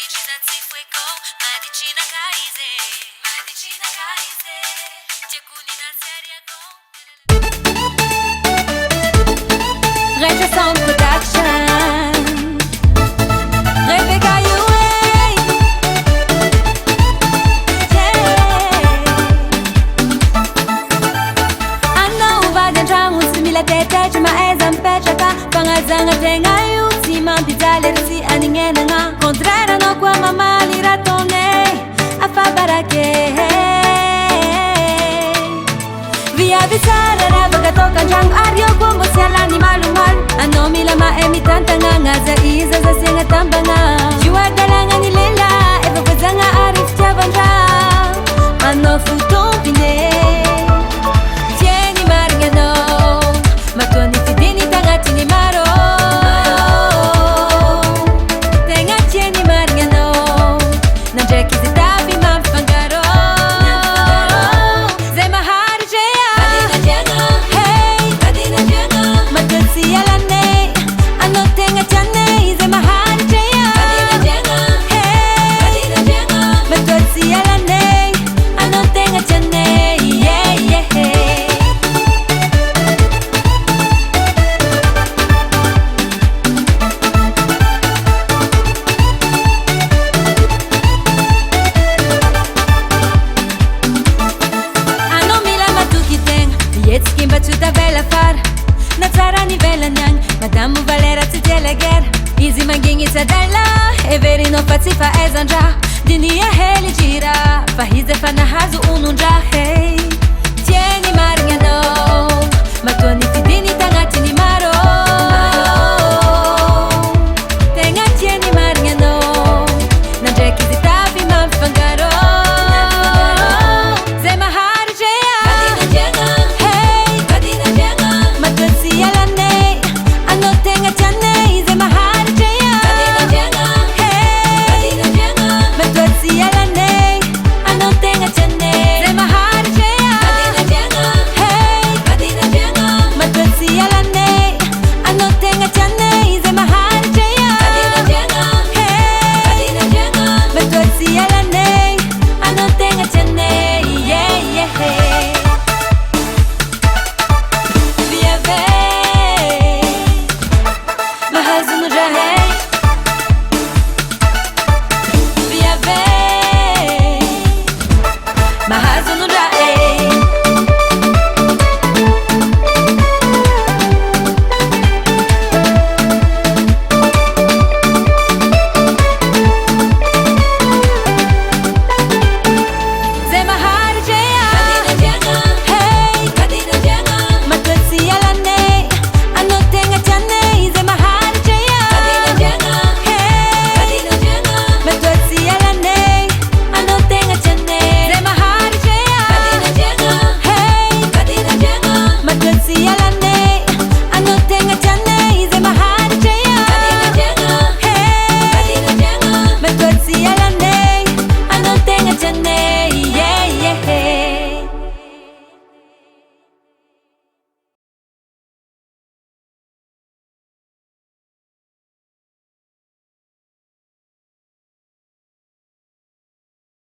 felicidad se fue con Medicina Kaize. Medicina Kaize. Jakunina seria con. Recha Sound Production. Rebecca UA. Yeah. Anna uvagan tramun simila tete chuma ezan pechaka. Pangazanga tenga yuti mambidale resi aningena nga. Contrara no kwa mama liratone. Afabarake. Via visara rabaga toka jang aryo como si alani malumal. Ano milama emitanta nga nga za iza za singa tambanga. Jua galanga ni lela eva bazanga arif chavanja. Ano futon pine. Tieni margano. Matoni fidini tanga tini maro. Tenga tieni margano. Nanjeki zitabi mamfangaro. Zema hari jaya. Kadina janga. Hey. Kadina janga. Matasi alane. Ano tenga chane. Zema hari jaya. Kadina janga. Hey. Kadina janga. Matasi alane. Ano tenga chane. Yeah yeah hey. Ano mila matukiteng Jetzt kimba tuta vela far Na tsara ni vela nyang Madamu valera tuteleger Easy mangingi tadala Everi no fatsifa ezanja Dini ya heli jira Fahize fana hazu ununja Hey Tieni margano